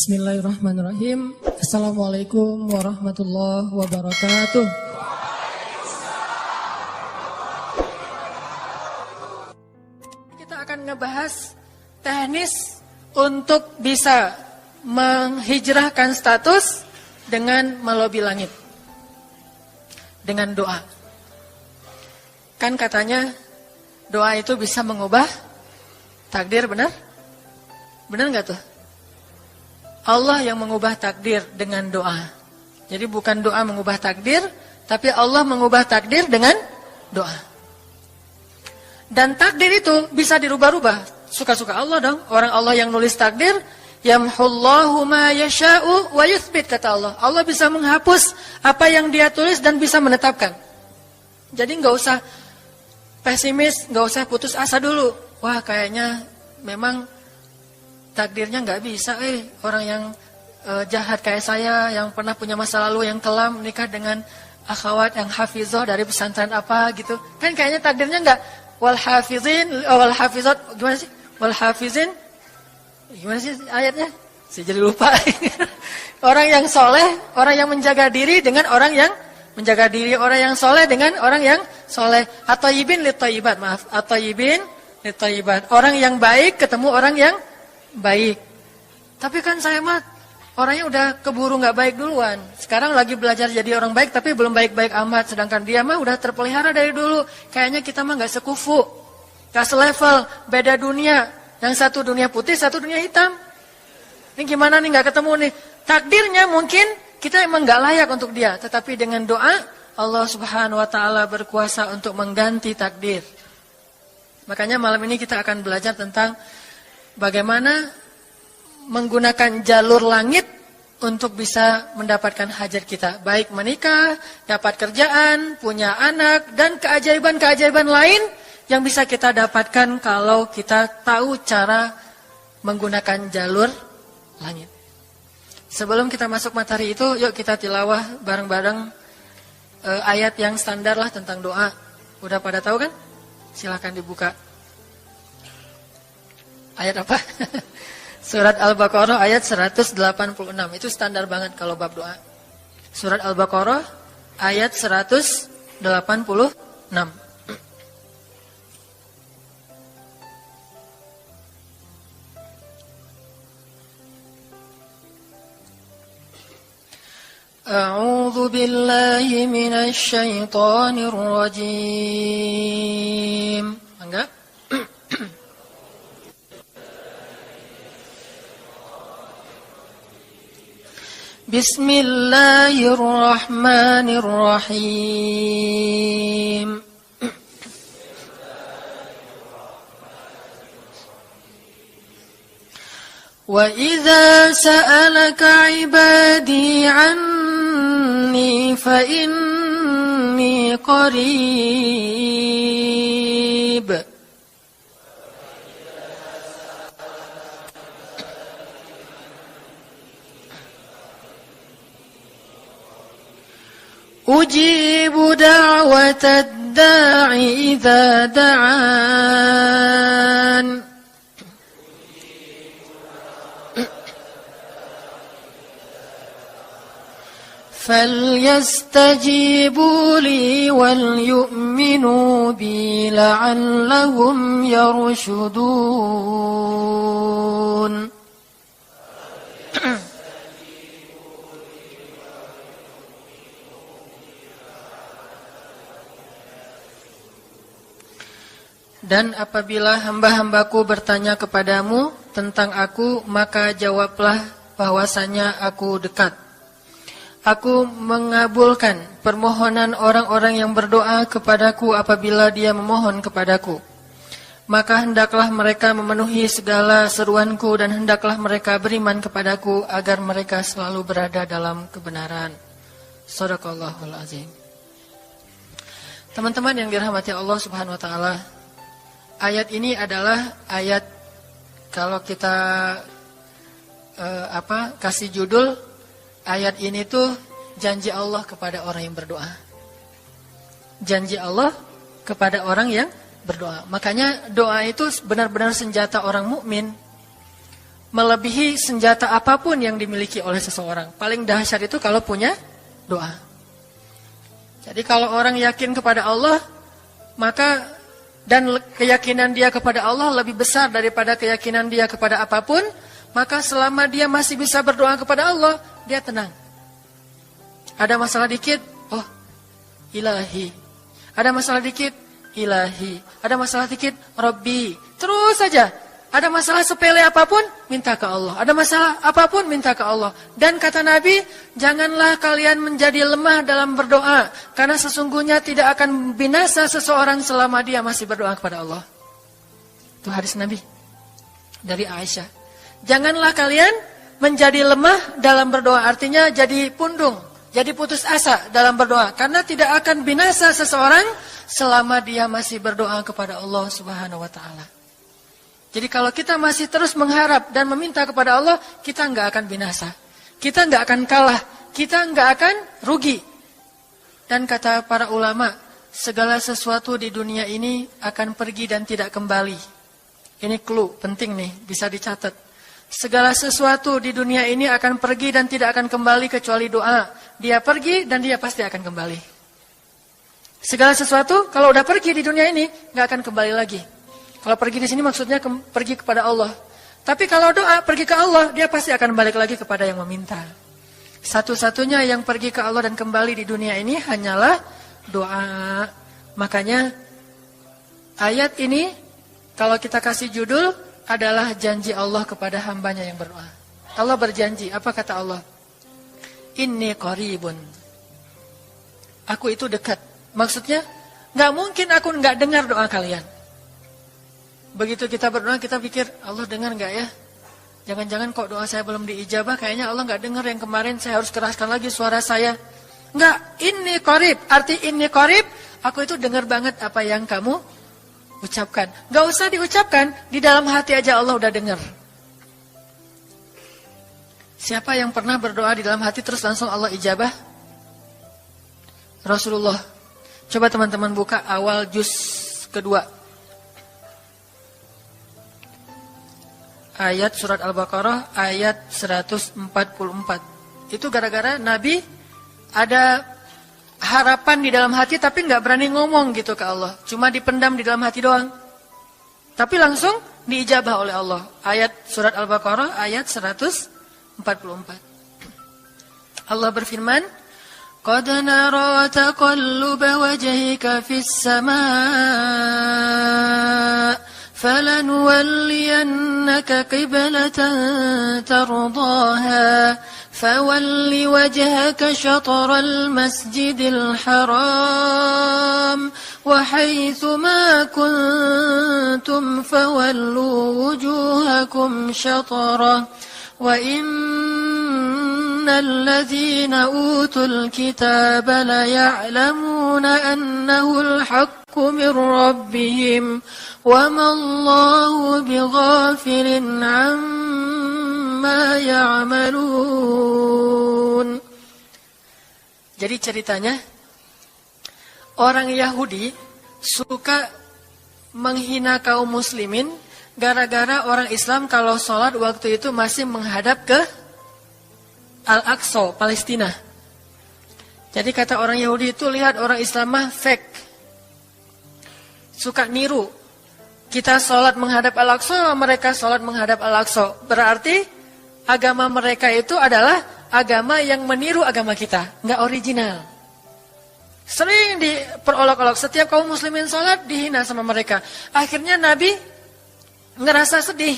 Bismillahirrahmanirrahim. Assalamualaikum warahmatullahi wabarakatuh. Kita akan ngebahas teknis untuk bisa menghijrahkan status dengan melobi langit. Dengan doa. Kan katanya doa itu bisa mengubah takdir, benar? Benar nggak tuh? Allah yang mengubah takdir dengan doa. Jadi bukan doa mengubah takdir, tapi Allah mengubah takdir dengan doa. Dan takdir itu bisa dirubah-rubah. Suka-suka Allah dong. Orang Allah yang nulis takdir, yamhullahu ma yasha'u wa yuthbit, kata Allah. Allah bisa menghapus apa yang Dia tulis dan bisa menetapkan. Jadi nggak usah pesimis, nggak usah putus asa dulu. Wah, kayaknya memang takdirnya nggak bisa, orang yang jahat kayak saya, yang pernah punya masa lalu yang kelam, nikah dengan akhwat yang hafizoh dari pesantren apa gitu. Kan kayaknya takdirnya nggak wal hafizin, wal hafizat, gimana sih? Wal hafizin, gimana sih ayatnya? Saya jadi lupa. Orang yang soleh, orang yang menjaga diri dengan orang yang menjaga diri, orang yang soleh dengan orang yang soleh. At-thayyibin lit-thayyibat, maaf. At-thayyibin lit-thayyibat. Orang yang baik ketemu orang yang baik. Tapi kan saya mah orangnya udah keburu nggak baik duluan. Sekarang lagi belajar jadi orang baik tapi belum baik-baik amat. Sedangkan dia mah udah terpelihara dari dulu. Kayaknya kita mah nggak sekufu, nggak selevel, beda dunia. Yang satu dunia putih, satu dunia hitam. Ini gimana nih nggak ketemu nih? Takdirnya mungkin kita emang nggak layak untuk dia. Tetapi dengan doa Allah Subhanahu Wa Taala berkuasa untuk mengganti takdir. Makanya malam ini kita akan belajar tentang bagaimana menggunakan jalur langit untuk bisa mendapatkan hajat kita. Baik menikah, dapat kerjaan, punya anak, dan keajaiban-keajaiban lain yang bisa kita dapatkan kalau kita tahu cara menggunakan jalur langit. Sebelum kita masuk materi itu, yuk kita tilawah bareng-bareng ayat yang standar lah tentang doa. Udah pada tahu kan? Silahkan dibuka. Ayat apa? Surat Al-Baqarah ayat 186. Itu standar banget kalau bab doa. Surat Al-Baqarah ayat 186. A'udzu billahi minasy syaithanir rajim. Enggak? Bismillahirrahmanirrahim. Wa idza sa'alaka 'ibadi 'anni fa inni qarib. Ujibu da'watad da'i idza da'an. فَلْيَسْتَجِيبُوا لِي وَلْيُؤْمِنُوا بِي لَعَلَّهُمْ يَرْشُدُونَ. Dan apabila hamba-hambaku bertanya kepadamu tentang aku, maka jawablah bahwasanya aku dekat. Aku mengabulkan permohonan orang-orang yang berdoa kepadaku apabila dia memohon kepadaku. Maka hendaklah mereka memenuhi segala seruanku dan hendaklah mereka beriman kepadaku agar mereka selalu berada dalam kebenaran. Shadaqallahul azim. Teman-teman yang dirahmati Allah Subhanahu wa taala, ayat ini adalah ayat kalau kita kasih judul, ayat ini tuh janji Allah kepada orang yang berdoa. Janji Allah kepada orang yang berdoa. Makanya doa itu benar-benar senjata orang mukmin. melebihi senjata apapun yang dimiliki oleh seseorang. Paling dahsyat itu kalau punya doa. Jadi kalau orang yakin kepada Allah, maka dan keyakinan dia kepada Allah lebih besar daripada keyakinan dia kepada apapun, maka selama dia masih bisa berdoa kepada Allah, dia tenang. Ada masalah dikit, oh ilahi. Ada masalah dikit, ilahi. Ada masalah dikit, Rabbi. Terus saja. Ada masalah sepele apapun, minta ke Allah. Ada masalah apapun, minta ke Allah. Dan kata Nabi, janganlah kalian menjadi lemah dalam berdoa. Karena sesungguhnya tidak akan binasa seseorang selama dia masih berdoa kepada Allah. Itu hadis Nabi. Dari Aisyah. Janganlah kalian menjadi lemah dalam berdoa. Artinya jadi pundung. Jadi putus asa dalam berdoa. Karena tidak akan binasa seseorang selama dia masih berdoa kepada Allah Subhanahu wa ta'ala. Jadi kalau kita masih terus mengharap dan meminta kepada Allah, kita nggak akan binasa. Kita nggak akan kalah. Kita nggak akan rugi. Dan kata para ulama, segala sesuatu di dunia ini akan pergi dan tidak kembali. Ini clue penting nih, bisa dicatat. Segala sesuatu di dunia ini akan pergi dan tidak akan kembali kecuali doa. Dia pergi dan dia pasti akan kembali. Segala sesuatu kalau udah pergi di dunia ini nggak akan kembali lagi. Kalau pergi di sini maksudnya pergi kepada Allah. Tapi kalau doa pergi ke Allah, dia pasti akan balik lagi kepada yang meminta. Satu-satunya yang pergi ke Allah dan kembali di dunia ini hanyalah doa. Makanya ayat ini kalau kita kasih judul adalah janji Allah kepada hambanya yang berdoa. Allah berjanji, apa kata Allah? Inni qaribun. Aku itu dekat. Maksudnya, nggak mungkin aku nggak dengar doa kalian. Begitu kita berdoa, kita pikir, Allah dengar nggak ya? Jangan-jangan kok doa saya belum diijabah, kayaknya Allah nggak dengar yang kemarin, saya harus keraskan lagi suara saya. Nggak, inni qarib. Arti inni qarib, aku itu dengar banget apa yang kamu ucapkan. Nggak usah diucapkan, di dalam hati aja Allah udah dengar. Siapa yang pernah berdoa di dalam hati terus langsung Allah ijabah? Rasulullah. Coba teman-teman buka awal juz kedua. Ayat surat Al-Baqarah ayat 144. Itu gara-gara Nabi ada harapan di dalam hati tapi nggak berani ngomong gitu ke Allah. Cuma dipendam di dalam hati doang. Tapi langsung diijabah oleh Allah. Ayat surat Al-Baqarah ayat 144. Allah berfirman, "Qad nara taqalluba wajhika fis samaa." فَلَنُوَلِّيَنَّكَ قِبْلَةً تَرْضَاهَا فَوَلِّ وَجْهَكَ شَطْرَ الْمَسْجِدِ الْحَرَامِ وَحَيْثُ مَا كُنْتُمْ فَوَلُّوا وُجُوهَكُمْ شَطْرَهُ وَإِنَّ الَّذِينَ أُوتُوا الْكِتَابَ لَيَعْلَمُونَ أَنَّهُ الْحَقُّ مِنْ رَبِّهِمْ وَمَا اللَّهُ بِغَافِلٍ عَمَّا يَعْمَلُونَ. Jadi ceritanya, orang Yahudi suka menghina kaum muslimin gara-gara orang Islam kalau sholat waktu itu masih menghadap ke Al-Aqsa, Palestina. Jadi kata orang Yahudi itu, lihat orang Islam mah fake. Suka niru. Kita sholat menghadap Al-Aqsa, mereka sholat menghadap Al-Aqsa. Berarti agama mereka itu adalah agama yang meniru agama kita. Nggak original. Sering diperolok-olok. Setiap kaum muslimin sholat dihina sama mereka. Akhirnya Nabi ngerasa sedih.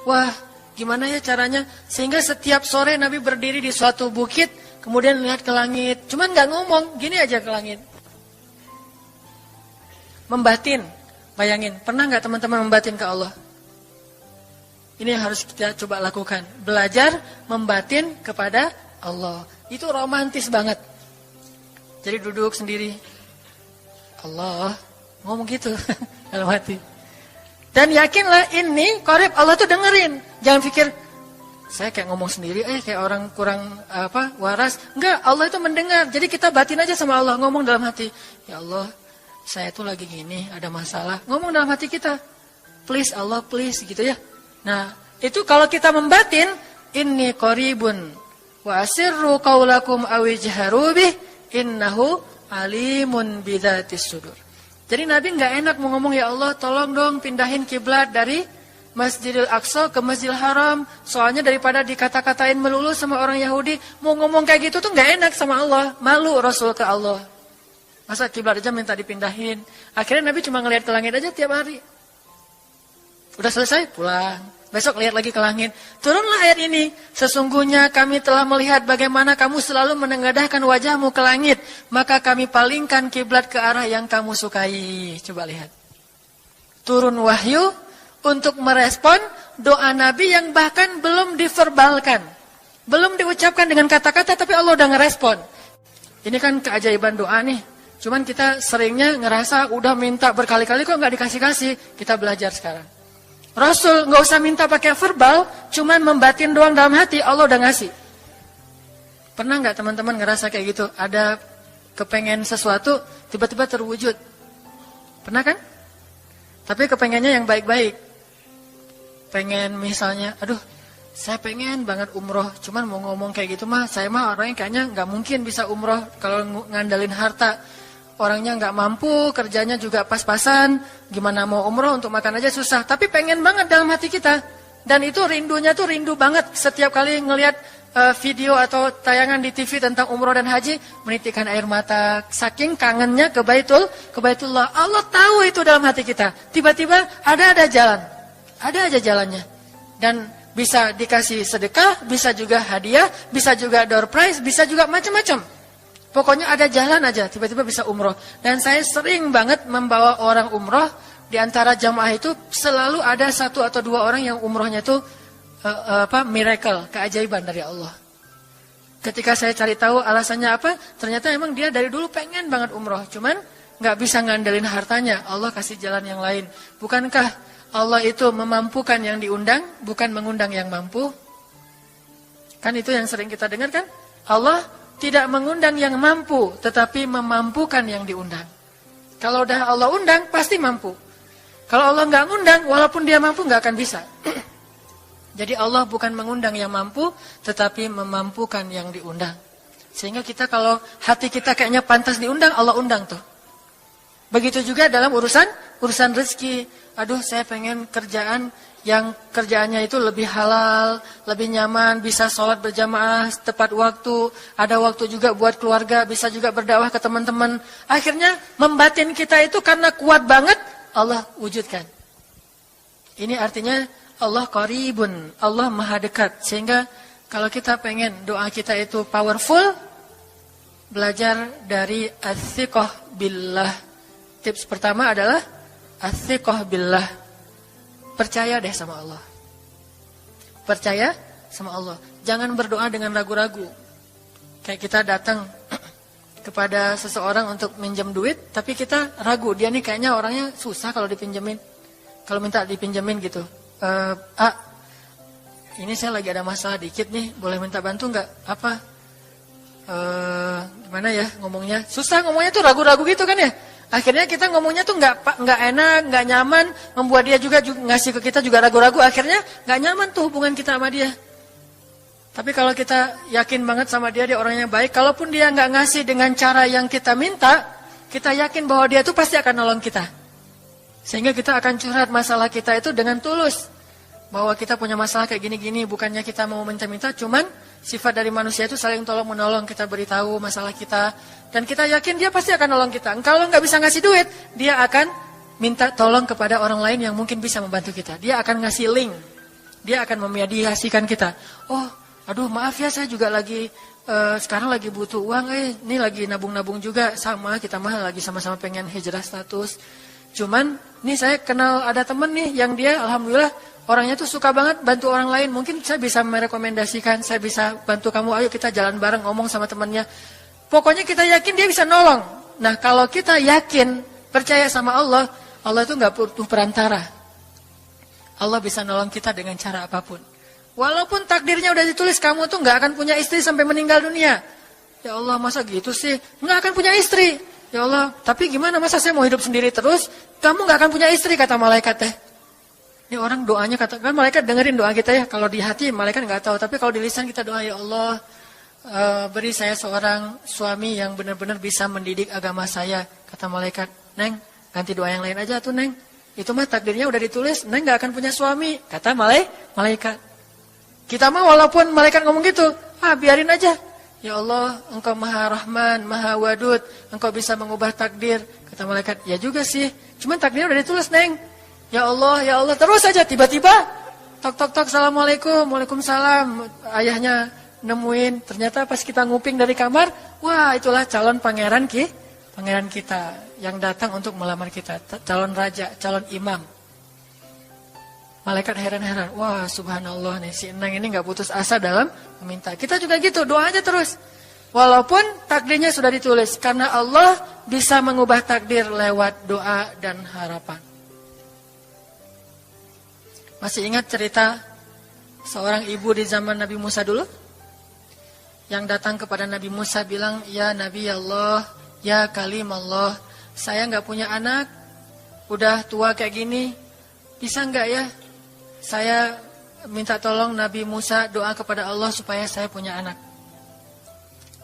Wah, gimana ya caranya? Sehingga setiap sore Nabi berdiri di suatu bukit, kemudian lihat ke langit. Cuman nggak ngomong, gini aja ke langit. Membatin. Bayangin, pernah nggak teman-teman membatin ke Allah? Ini yang harus kita coba lakukan. Belajar membatin kepada Allah. Itu romantis banget. Jadi duduk sendiri. Allah, ngomong gitu dalam hati. Dan yakinlah ini qarib, Allah tuh dengerin. Jangan pikir saya kayak ngomong sendiri, kayak orang kurang waras. Enggak, Allah itu mendengar. Jadi kita batin aja sama Allah, ngomong dalam hati. Ya Allah, saya tuh lagi gini, ada masalah. Ngomong dalam hati kita. Please Allah, please gitu ya. Nah, Itu kalau kita membatin, inni qaribun wa asirru qaulakum aw ijharu bih innahu alimun bidzatis sudur. Jadi Nabi nggak enak mau ngomong, ya Allah tolong dong pindahin kiblat dari Masjidil Aqsa ke Masjidil Haram. Soalnya daripada dikata-katain melulu sama orang Yahudi, mau ngomong kayak gitu tuh nggak enak sama Allah. Malu Rasul ke Allah. Masa kiblat aja minta dipindahin. Akhirnya Nabi cuma ngelihat ke langit aja tiap hari. Udah selesai, pulang. Besok lihat lagi ke langit. Turunlah ayat ini. Sesungguhnya kami telah melihat bagaimana kamu selalu menengadahkan wajahmu ke langit. Maka kami palingkan kiblat ke arah yang kamu sukai. Coba lihat. Turun wahyu untuk merespon doa Nabi yang bahkan belum diverbalkan. Belum diucapkan dengan kata-kata, tapi Allah udah ngerespon. Ini kan keajaiban doa nih. Cuman kita seringnya ngerasa udah minta berkali-kali kok nggak dikasih-kasih. Kita belajar sekarang. Rasul nggak usah minta pakai verbal, cuman membatin doang dalam hati, Allah udah ngasih. Pernah nggak teman-teman ngerasa kayak gitu? Ada kepengen sesuatu, tiba-tiba terwujud. Pernah kan? Tapi kepengennya yang baik-baik. Pengen misalnya, aduh, saya pengen banget umroh, cuman mau ngomong kayak gitu mah, saya mah orangnya kayaknya nggak mungkin bisa umroh kalau ngandalin harta. Orangnya nggak mampu, kerjanya juga pas-pasan, gimana mau umroh untuk makan aja susah. Tapi pengen banget dalam hati kita. Dan itu rindunya tuh rindu banget. Setiap kali ngelihat video atau tayangan di TV tentang umroh dan haji, menitikkan air mata. Saking kangennya ke Baitullah. Allah tahu itu dalam hati kita. Tiba-tiba ada jalan. Ada aja jalannya. Dan bisa dikasih sedekah, bisa juga hadiah, bisa juga door prize, bisa juga macam-macam. Pokoknya ada jalan aja, tiba-tiba bisa umroh. Dan saya sering banget membawa orang umroh. Di antara jamaah itu selalu ada 1 atau 2 orang yang umrohnya itu miracle, keajaiban dari Allah. Ketika saya cari tahu alasannya apa, ternyata emang dia dari dulu pengen banget umroh. Cuman nggak bisa ngandelin hartanya, Allah kasih jalan yang lain. Bukankah Allah itu memampukan yang diundang, bukan mengundang yang mampu? Kan itu yang sering kita dengar kan? Allah tidak mengundang yang mampu, tetapi memampukan yang diundang. Kalau udah Allah undang, pasti mampu. Kalau Allah nggak ngundang, walaupun dia mampu, nggak akan bisa. Jadi Allah bukan mengundang yang mampu, tetapi memampukan yang diundang. Sehingga kita kalau hati kita kayaknya pantas diundang, Allah undang tuh. Begitu juga dalam urusan rezeki. Aduh, saya pengen kerjaan yang kerjaannya itu lebih halal, lebih nyaman, bisa sholat berjamaah tepat waktu, ada waktu juga buat keluarga, bisa juga berdakwah ke teman-teman. Akhirnya membatin kita itu karena kuat banget, Allah wujudkan. Ini artinya Allah qaribun, Allah maha dekat. Sehingga kalau kita pengen doa kita itu powerful, belajar dari as-siqah billah. Tips pertama adalah as-siqah billah. Percaya deh sama Allah. Percaya sama Allah. Jangan berdoa dengan ragu-ragu. Kayak kita datang kepada seseorang untuk minjem duit, tapi kita ragu. Dia nih kayaknya orangnya susah kalau dipinjemin. Kalau minta dipinjemin gitu. Ini saya lagi ada masalah dikit nih. Boleh minta bantu nggak? Apa? Gimana ya ngomongnya? Susah ngomongnya tuh ragu-ragu gitu kan ya. Akhirnya kita ngomongnya tuh nggak enak, nggak nyaman, membuat dia juga ngasih ke kita juga ragu-ragu. Akhirnya nggak nyaman tuh hubungan kita sama dia. Tapi kalau kita yakin banget sama dia orangnya baik, kalaupun dia nggak ngasih dengan cara yang kita minta, kita yakin bahwa dia tuh pasti akan nolong kita. Sehingga kita akan curhat masalah kita itu dengan tulus. Bahwa kita punya masalah kayak gini-gini, bukannya kita mau minta-minta, cuman sifat dari manusia itu saling tolong-menolong, kita beritahu masalah kita. Dan kita yakin dia pasti akan nolong kita. Kalau nggak bisa ngasih duit, dia akan minta tolong kepada orang lain yang mungkin bisa membantu kita. Dia akan ngasih link. Dia akan memediasikan kita. Oh, aduh maaf ya saya juga lagi, sekarang lagi butuh uang. Ini lagi nabung-nabung juga. Sama, kita mah lagi sama-sama pengen hijrah status. Cuman, nih saya kenal ada temen nih yang dia alhamdulillah orangnya tuh suka banget bantu orang lain. Mungkin saya bisa merekomendasikan, saya bisa bantu kamu, ayo kita jalan bareng ngomong sama temennya. Pokoknya kita yakin dia bisa nolong. Nah kalau kita yakin, percaya sama Allah, Allah itu gak butuh perantara. Allah bisa nolong kita dengan cara apapun. Walaupun takdirnya udah ditulis, kamu tuh gak akan punya istri sampai meninggal dunia. Ya Allah masa gitu sih, gak akan punya istri. Ya Allah, tapi gimana masa saya mau hidup sendiri terus? Kamu gak akan punya istri kata malaikat teh. Ini orang doanya katakan malaikat dengerin doa kita ya. Kalau di hati malaikat nggak tahu, tapi kalau di lisan kita doa, ya Allah, beri saya seorang suami yang benar-benar bisa mendidik agama saya. Kata malaikat, Neng, ganti doa yang lain aja tuh Neng. Itu mah takdirnya udah ditulis, Neng nggak akan punya suami. Kata malaikat. Kita mah walaupun malaikat ngomong gitu, biarin aja. Ya Allah, Engkau Maha Rahman, Maha Wadud, Engkau bisa mengubah takdir. Kata malaikat, ya juga sih. Cuman takdirnya udah ditulis, Neng. Ya Allah, terus saja tiba-tiba tok, Assalamualaikum, Waalaikumsalam. Ayahnya nemuin, ternyata pas kita nguping dari kamar, wah itulah calon pangeran kita yang datang untuk melamar kita, calon raja, calon imam. Malaikat heran-heran, wah subhanallah nih si Enang ini gak putus asa dalam meminta. Kita juga gitu, doa aja terus. Walaupun takdirnya sudah ditulis, karena Allah bisa mengubah takdir lewat doa dan harapan. Masih ingat cerita seorang ibu di zaman Nabi Musa dulu? Yang datang kepada Nabi Musa bilang, ya Nabi Allah, ya Kalim Allah, saya gak punya anak, udah tua kayak gini, bisa gak ya? Saya minta tolong Nabi Musa doa kepada Allah supaya saya punya anak.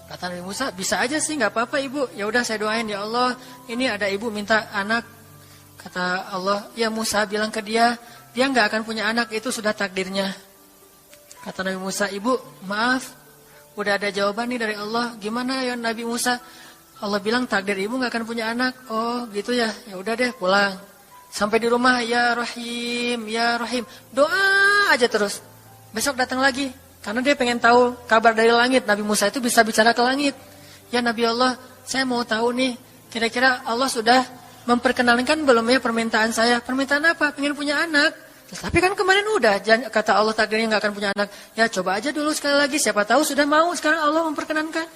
Kata Nabi Musa, bisa aja sih, gak apa-apa ibu. Ya udah saya doain, ya Allah, ini ada ibu minta anak. Kata Allah, ya Musa bilang ke dia gak akan punya anak, itu sudah takdirnya. Kata Nabi Musa, ibu maaf, udah ada jawaban nih dari Allah. Gimana ya Nabi Musa? Allah bilang takdir ibu gak akan punya anak. Oh gitu ya, ya udah deh pulang. Sampai di rumah, ya Rahim, ya Rahim. Doa aja terus. Besok datang lagi. Karena dia pengen tahu kabar dari langit. Nabi Musa itu bisa bicara ke langit. Ya Nabi Allah, saya mau tahu nih, kira-kira Allah sudah memperkenalkan belum ya permintaan saya? Permintaan apa? Pengen punya anak. Tapi kan kemarin udah, kata Allah takdirnya gak akan punya anak. Ya coba aja dulu sekali lagi, siapa tahu sudah mau. Sekarang Allah memperkenankan.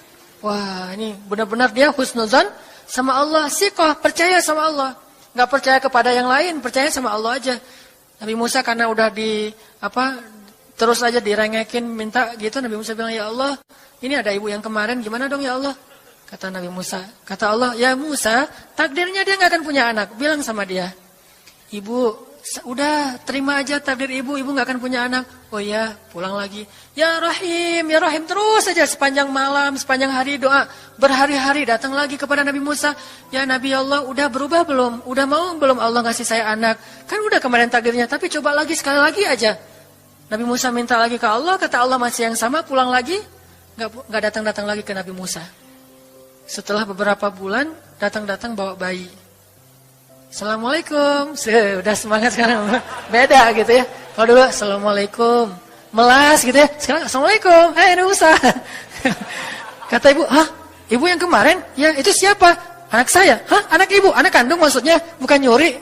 Wah ini benar-benar dia husnuzan sama Allah. Siqah, percaya sama Allah. Gak percaya kepada yang lain, percaya sama Allah aja. Nabi Musa karena udah terus aja direngekin minta gitu. Nabi Musa bilang, ya Allah, ini ada ibu yang kemarin, gimana dong ya Allah? Kata Nabi Musa, kata Allah, ya Musa, takdirnya dia gak akan punya anak. Bilang sama dia, ibu, udah terima aja takdir ibu gak akan punya anak. Oh ya, pulang lagi. Ya Rahim, terus saja sepanjang malam, sepanjang hari doa. Berhari-hari datang lagi kepada Nabi Musa. Ya Nabi Allah, udah berubah belum? Udah mau belum Allah ngasih saya anak? Kan udah kemarin takdirnya, tapi coba lagi sekali lagi aja. Nabi Musa minta lagi ke Allah, kata Allah masih yang sama, pulang lagi. Gak datang-datang lagi ke Nabi Musa. Setelah beberapa bulan, datang-datang bawa bayi. Assalamualaikum. Udah semangat sekarang. Beda gitu ya. Kalau dulu Assalamualaikum. Melas gitu ya. Sekarang Assalamualaikum. Hai Nabi Musa. Kata ibu, ibu yang kemarin? Ya itu siapa? Anak saya. Anak ibu? Anak kandung maksudnya? Bukan nyuri.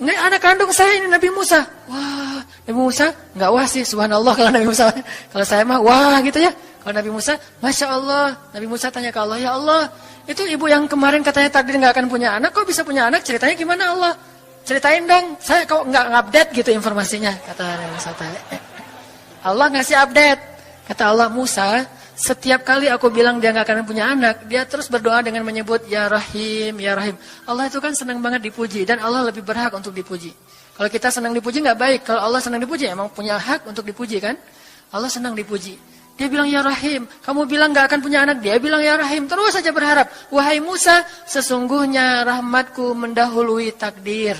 Ini anak kandung saya ini Nabi Musa. Wah, Nabi Musa nggak wah sih, subhanallah kalau Nabi Musa. Kalau saya mah wah gitu ya. Kalau Nabi Musa, Masya Allah. Nabi Musa tanya ke Allah, ya Allah, itu ibu yang kemarin katanya takdir nggak akan punya anak, kok bisa punya anak? Ceritanya gimana Allah? Ceritain dong. Saya kok nggak update gitu informasinya, kata Nabi Musa. Allah ngasih update. Kata Allah, Musa, setiap kali aku bilang dia nggak akan punya anak, dia terus berdoa dengan menyebut Ya Rahim, Ya Rahim. Allah itu kan senang banget dipuji, dan Allah lebih berhak untuk dipuji. Kalau kita senang dipuji nggak baik. Kalau Allah senang dipuji, emang punya hak untuk dipuji kan? Allah senang dipuji. Dia bilang Ya Rahim, kamu bilang gak akan punya anak, dia bilang Ya Rahim, terus saja berharap. Wahai Musa, sesungguhnya rahmatku mendahului takdir.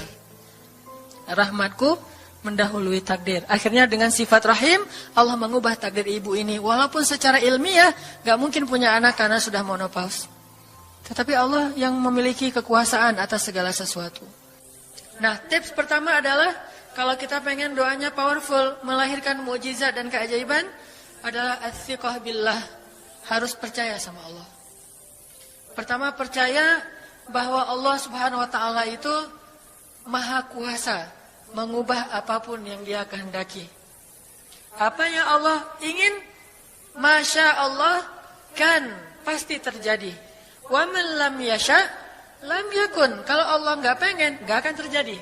Rahmatku mendahului takdir. Akhirnya dengan sifat Rahim, Allah mengubah takdir ibu ini. Walaupun secara ilmiah gak mungkin punya anak karena sudah menopause. Tetapi Allah yang memiliki kekuasaan atas segala sesuatu. Nah, tips pertama adalah kalau kita pengen doanya powerful, melahirkan mukjizat dan keajaiban, adalah as-siqah billah, harus percaya sama Allah. Pertama, percaya bahwa Allah Subhanahu wa taala itu maha kuasa mengubah apapun yang Dia kehendaki. Apa yang Allah ingin, masya Allah kan pasti terjadi. Wa man lam yasha lam yakun. Kalau Allah nggak pengen, nggak akan terjadi.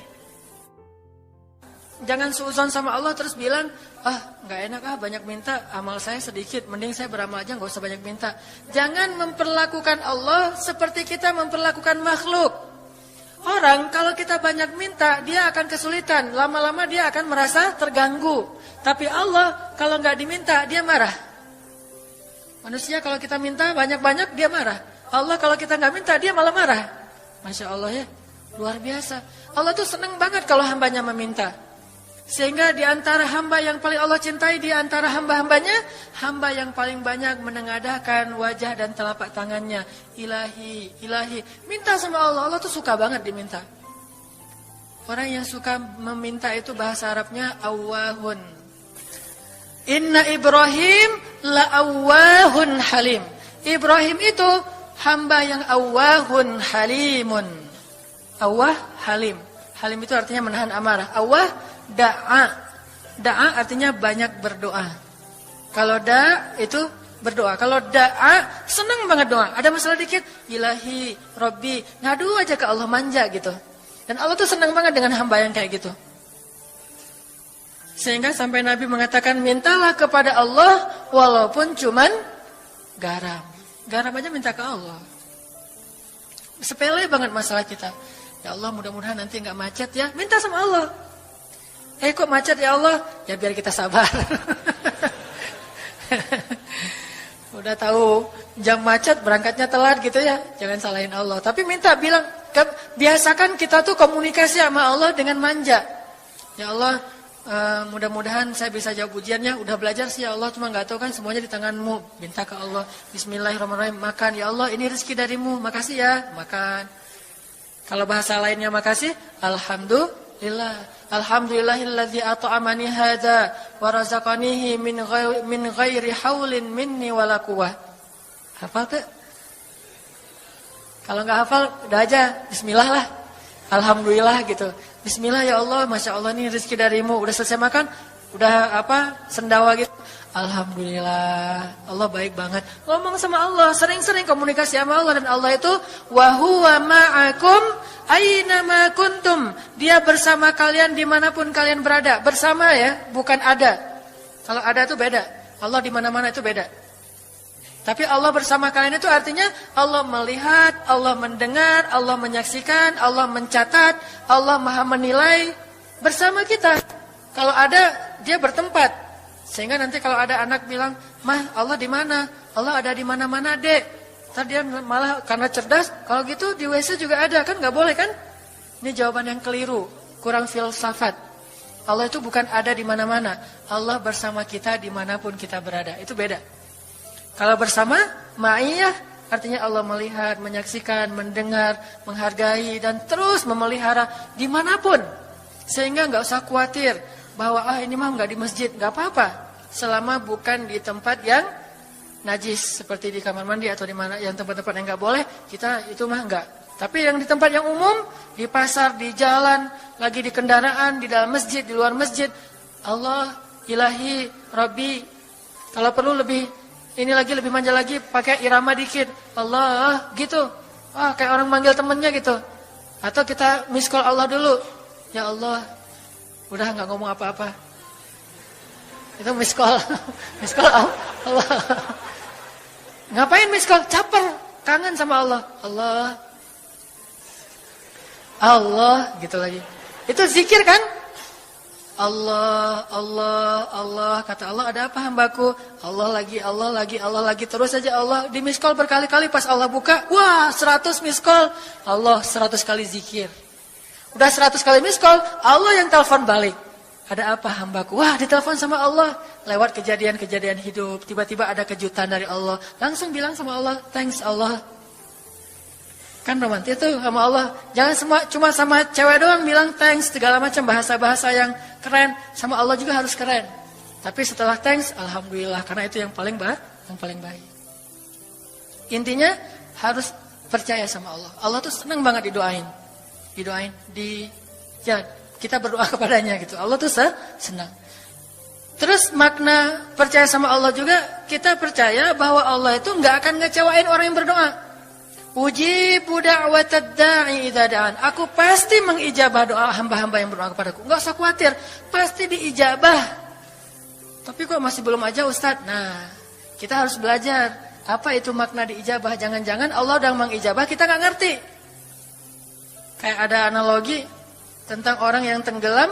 Jangan suudzon sama Allah terus bilang, nggak enak banyak minta, amal saya sedikit, mending saya beramal aja nggak usah banyak minta. Jangan memperlakukan Allah seperti kita memperlakukan makhluk. Orang kalau kita banyak minta, dia akan kesulitan. Lama-lama dia akan merasa terganggu. Tapi Allah kalau nggak diminta, dia marah. Manusia kalau kita minta banyak-banyak, dia marah. Allah kalau kita nggak minta, dia malah marah. Masya Allah ya, luar biasa. Allah tuh senang banget kalau hambanya meminta. Sehingga di antara hamba yang paling Allah cintai, di antara hamba-hambanya, hamba yang paling banyak menengadahkan wajah dan telapak tangannya. Ilahi, ilahi. Minta sama Allah, Allah tuh suka banget diminta. Orang yang suka meminta itu bahasa Arabnya awwahun. Inna Ibrahim la'awwahun halim. Ibrahim itu hamba yang awwahun halimun. Awwah, halim. Halim itu artinya menahan amarah. Awwah, da'a. Da'a artinya banyak berdoa. Kalau da' itu berdoa. Kalau da'a, senang banget doa. Ada masalah dikit, ilahi, Rabbi. Ngadu aja ke Allah, manja gitu. Dan Allah tuh senang banget dengan hamba yang kayak gitu. Sehingga sampai Nabi mengatakan, mintalah kepada Allah walaupun cuman garam. Garam aja minta ke Allah. Sepele banget masalah kita. Ya Allah, mudah-mudahan nanti nggak macet ya. Minta sama Allah. Kok macet ya Allah? Ya biar kita sabar. Udah tahu jam macet berangkatnya telat gitu ya. Jangan salahin Allah. Tapi minta, bilang, biasakan kita tuh komunikasi sama Allah dengan manja. Ya Allah, mudah-mudahan saya bisa jawab ujiannya. Udah belajar sih ya Allah, cuma nggak tahu kan semuanya di tanganmu. Minta ke Allah. Bismillahirrahmanirrahim. Makan ya Allah, ini rezeki darimu. Makasih ya, makan. Kalau bahasa lainnya makasih, alhamdulillah. Alhamdulillahilladzi at'amani hadza wa razaqanihi min ghairi haulin minni wala quwwah. Hafal tuh? Kalau enggak hafal, udah aja bismillah lah. Alhamdulillah gitu. Bismillah ya Allah, Masya Allah nih rezeki darimu. Udah selesai makan, udah sendawa gitu. Alhamdulillah, Allah baik banget. Ngomong sama Allah, sering-sering komunikasi sama Allah. Dan Allah itu wa huwa ma'akum aina ma kuntum. Dia bersama kalian dimanapun kalian berada. Bersama ya, bukan ada. Kalau ada itu beda. Allah di mana-mana itu beda. Tapi Allah bersama kalian itu artinya Allah melihat, Allah mendengar, Allah menyaksikan, Allah mencatat, Allah maha menilai bersama kita. Kalau ada, dia bertempat. Sehingga nanti kalau ada anak bilang, "Mah, Allah di mana?" Allah ada di mana-mana, Dek. Ntar dia malah karena cerdas, kalau gitu di WC juga ada, kan nggak boleh kan? Ini jawaban yang keliru, kurang filsafat. Allah itu bukan ada di mana-mana. Allah bersama kita dimanapun kita berada. Itu beda. Kalau bersama, ma'iyah, artinya Allah melihat, menyaksikan, mendengar, menghargai, dan terus memelihara dimanapun. Sehingga nggak usah khawatir bahwa ini mah nggak di masjid, nggak apa-apa. Selama bukan di tempat yang najis, seperti di kamar mandi atau di mana yang tempat-tempat yang nggak boleh, kita itu mah nggak. Tapi yang di tempat yang umum, di pasar, di jalan, lagi di kendaraan, di dalam masjid, di luar masjid, Allah, ilahi, Rabbi. Kalau perlu lebih, ini lagi lebih manja lagi, pakai irama dikit. Allah, gitu. Kayak orang manggil temennya gitu. Atau kita miss call Allah dulu. Ya Allah, udah nggak ngomong apa-apa. Itu miss call. Miss call Allah. Ngapain miss call? Caper, kangen sama Allah. Allah. Allah, gitu lagi. Itu zikir kan? Allah, Allah, Allah. Kata Allah, ada apa hambaku? Allah lagi, Allah lagi, Allah lagi. Terus saja Allah di miss call berkali-kali. Pas Allah buka, wah 100 miss call. Allah 100 kali zikir. Udah 100 kali miss call, Allah yang telepon balik. Ada apa hambaku? Wah, ditelepon sama Allah. Lewat kejadian-kejadian hidup, tiba-tiba ada kejutan dari Allah. Langsung bilang sama Allah, thanks Allah. Kan romantis tuh sama Allah. Jangan cuma sama cewek doang bilang thanks, segala macam bahasa-bahasa yang keren. Sama Allah juga harus keren. Tapi setelah thanks, alhamdulillah, karena itu yang paling baik. Intinya harus percaya sama Allah. Allah tuh senang banget didoain, kita berdoa kepadanya gitu. Allah tuh senang. Terus makna percaya sama Allah juga, kita percaya bahwa Allah itu nggak akan ngecewain orang yang berdoa. Ujibu da'watad da'i idza da'an. Aku pasti mengijabah doa hamba-hamba yang berdoa kepadaku. Enggak usah khawatir, pasti diijabah. Tapi kok masih belum aja Ustaz? Nah, kita harus belajar apa itu makna diijabah. Jangan-jangan Allah udah mengijabah, kita nggak ngerti. Kayak ada analogi tentang orang yang tenggelam,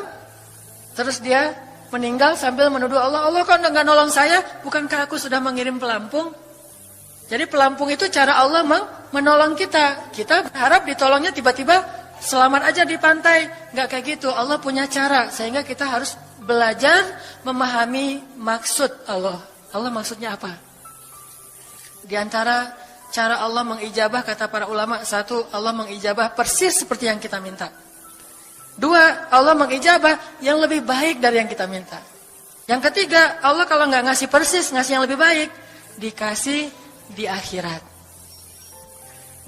terus dia meninggal sambil menuduh Allah, Allah kok nggak nolong saya, bukankah aku sudah mengirim pelampung? Jadi pelampung itu cara Allah menolong kita. Kita berharap ditolongnya tiba-tiba selamat aja di pantai. Nggak kayak gitu, Allah punya cara, sehingga kita harus belajar memahami maksud Allah. Allah maksudnya apa? Di antara cara Allah mengijabah, kata para ulama, satu, Allah mengijabah persis seperti yang kita minta. Dua, Allah mengijabah yang lebih baik dari yang kita minta. Yang ketiga, Allah kalau nggak ngasih persis, ngasih yang lebih baik, dikasih di akhirat.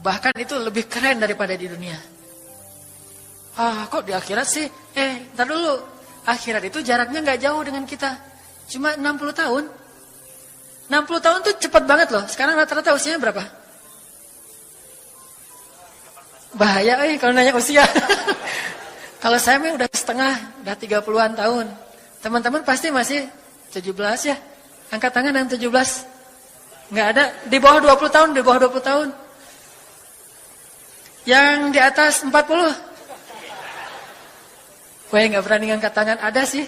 Bahkan itu lebih keren daripada di dunia. Kok di akhirat sih? Ntar dulu. Akhirat itu jaraknya nggak jauh dengan kita. Cuma 60 tahun. 60 tahun tuh cepat banget loh. Sekarang rata-rata usianya berapa? Bahaya kalau nanya usia. Kalau saya mah udah setengah, udah 30-an tahun. Teman-teman pasti masih 17 ya. Angkat tangan yang 17. Nggak ada. Di bawah 20 tahun, di bawah 20 tahun. Yang di atas 40. Gue nggak berani ngangkat tangan, ada sih.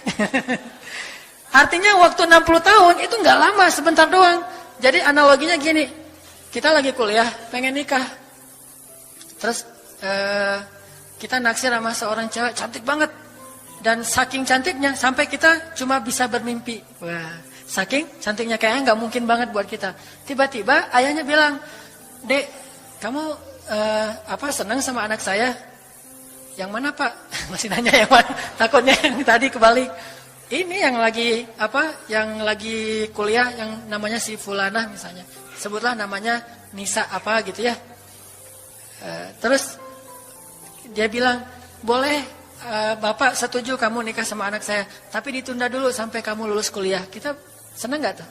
Artinya waktu 60 tahun itu nggak lama, sebentar doang. Jadi analoginya gini, kita lagi kuliah, pengen nikah. Terus kita naksir sama seorang cewek cantik banget. Dan saking cantiknya sampai kita cuma bisa bermimpi. Wah, saking cantiknya kayaknya nggak mungkin banget buat kita. Tiba-tiba ayahnya bilang, "Dek, kamu senang sama anak saya?" "Yang mana, Pak?" Masih nanya yang mana? Takutnya yang tadi kebalik. Ini yang lagi kuliah yang namanya si Fulanah misalnya. Sebutlah namanya Nisa apa gitu ya. Terus dia bilang, "Boleh Bapak setuju kamu nikah sama anak saya, tapi ditunda dulu sampai kamu lulus kuliah." Kita senang gak tuh?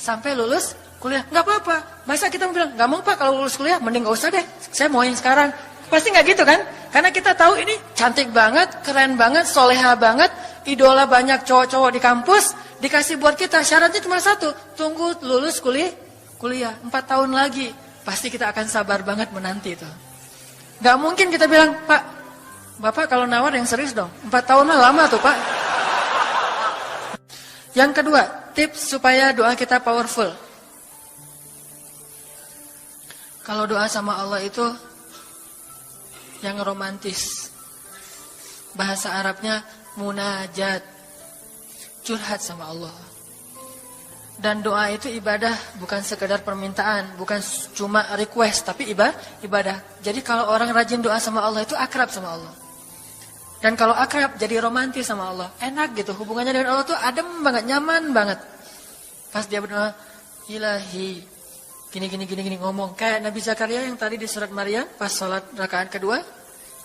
Sampai lulus kuliah, nggak apa-apa. Masa kita mau bilang, "Nggak mau Pak, kalau lulus kuliah mending gak usah deh, saya mau yang sekarang." Pasti nggak gitu kan? Karena kita tahu ini cantik banget, keren banget, soleha banget, idola banyak cowok-cowok di kampus, dikasih buat kita. Syaratnya cuma satu, tunggu lulus kuliah 4 tahun lagi. Pasti kita akan sabar banget menanti itu. Nggak mungkin kita bilang, "Pak, Bapak kalau nawar yang serius dong, 4 tahun lah lama tuh Pak." Yang kedua, tips supaya doa kita powerful. Kalau doa sama Allah itu yang romantis. Bahasa Arabnya munajat. Curhat sama Allah. Dan doa itu ibadah, bukan sekedar permintaan, bukan cuma request, tapi ibadah. Jadi kalau orang rajin doa sama Allah itu akrab sama Allah. Dan kalau akrab jadi romantis sama Allah. Enak gitu, hubungannya dengan Allah tuh adem banget, nyaman banget. Pas dia berdoa, "Ilahi," gini ngomong. Kayak Nabi Zakaria yang tadi di surat Maryam pas sholat rakaat kedua.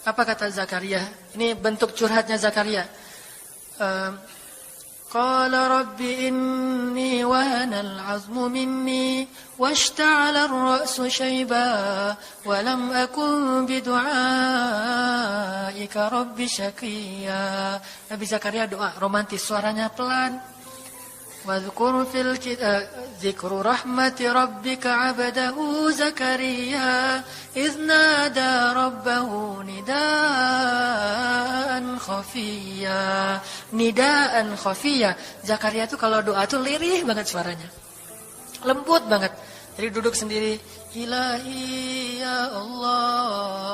Apa kata Zakaria? Ini bentuk curhatnya Zakaria. Qala rabbi inni wahanal azmu minni washta'ala ar-ra'su shayba wa lam akun bidu'aika rabbi syaqiyya. Nabi Zakaria doa romantis, suaranya pelan. Wadhkur fil dzikru rahmati rabbika 'abdahu Zakaria idz nada rabbahu nidaan khafiyya. Nidaan khafiyya. Zakaria itu kalau doa tuh lirih banget suaranya. Lembut banget. Jadi duduk sendiri, "Ilahi ya Allah."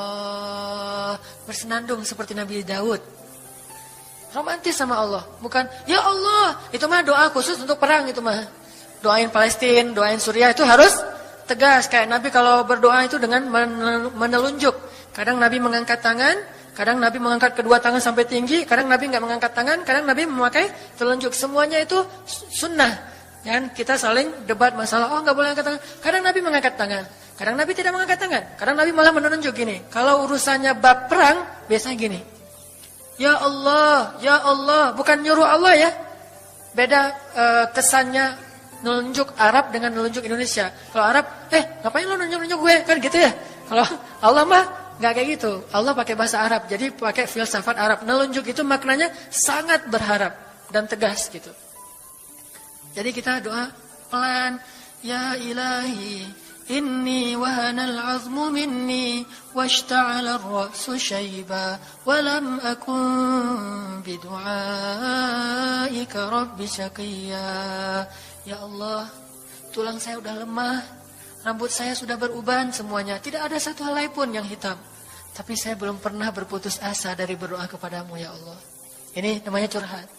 Bersenandung seperti Nabi Daud. Romantis sama Allah, bukan "Ya Allah." Itu mah doa khusus untuk perang itu mah. Doain Palestina, doain Suriah itu harus tegas. Kayak Nabi kalau berdoa itu dengan menelunjuk. Kadang Nabi mengangkat tangan, kadang Nabi mengangkat kedua tangan sampai tinggi, kadang Nabi nggak mengangkat tangan, kadang Nabi memakai telunjuk. Semuanya itu sunnah. Dan kita saling debat masalah, nggak boleh angkat tangan. Kadang Nabi mengangkat tangan, kadang Nabi tidak mengangkat tangan, kadang Nabi malah menunjuk gini. Kalau urusannya bab perang, biasanya gini. "Ya Allah, ya Allah." Bukan nyuruh Allah ya. Beda kesannya nelunjuk Arab dengan nelunjuk Indonesia. Kalau Arab, ngapain lo nunjuk-nunjuk gue? Kan gitu ya. Kalau Allah mah nggak kayak gitu. Allah pakai bahasa Arab, jadi pakai filsafat Arab. Nelunjuk itu maknanya sangat berharap dan tegas gitu. Jadi kita doa pelan. "Ya ilahi إني وهن العظم مني واشتعل الرأس شيبا ولم أكن بدعائك رب شقيا. Ya Allah, tulang saya sudah lemah, rambut saya sudah beruban semuanya, tidak ada satu helai pun yang hitam. Tapi saya belum pernah berputus asa dari berdoa kepadamu ya Allah. Ini namanya curhat.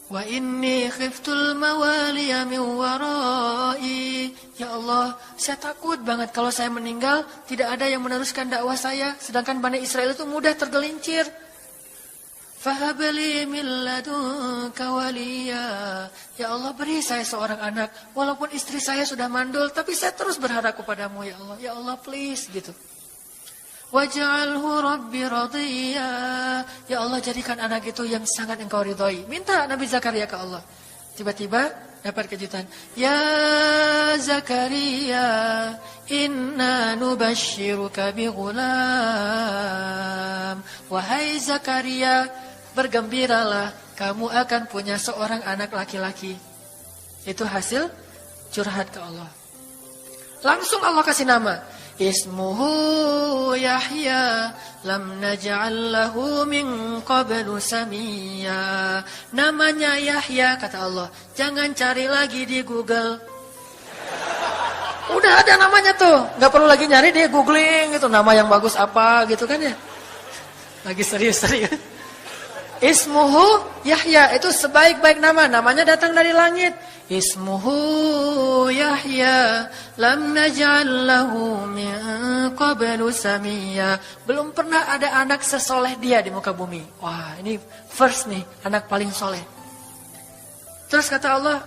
Wa inni khiftul mawaliya min warai. Ya Allah, saya takut banget kalau saya meninggal tidak ada yang meneruskan dakwah saya, sedangkan Bani Israel itu mudah tergelincir. Fahabli min ladunka waliya. Ya Allah, beri saya seorang anak walaupun istri saya sudah mandul, tapi saya terus berharap kepadamu ya Allah. Ya Allah, please gitu. Waj'alhu rabbi radhiya. Ya Allah, jadikan anak itu yang sangat engkau ridhoi. Minta Nabi Zakaria ke Allah. Tiba-tiba dapat kejutan. Ya Zakaria, inna nubashiruka bi ghulam. Wahai Zakaria, bergembiralah, kamu akan punya seorang anak laki-laki. Itu hasil curhat ke Allah. Langsung Allah kasih nama. Ismuhu Yahya lam naj'al lahu min qablu samiyya. Namanya Yahya, kata Allah. Jangan cari lagi di Google. Udah ada namanya tuh, nggak perlu lagi nyari di googling gitu nama yang bagus apa gitu kan ya. Lagi serius-serius. Ismuhu Yahya, itu sebaik-baik nama, namanya datang dari langit. Ismuhu Yahya lam naj'al lahu min qablu samiyya. Belum pernah ada anak sesoleh dia di muka bumi. Wah, ini first nih, anak paling soleh. Terus kata Allah,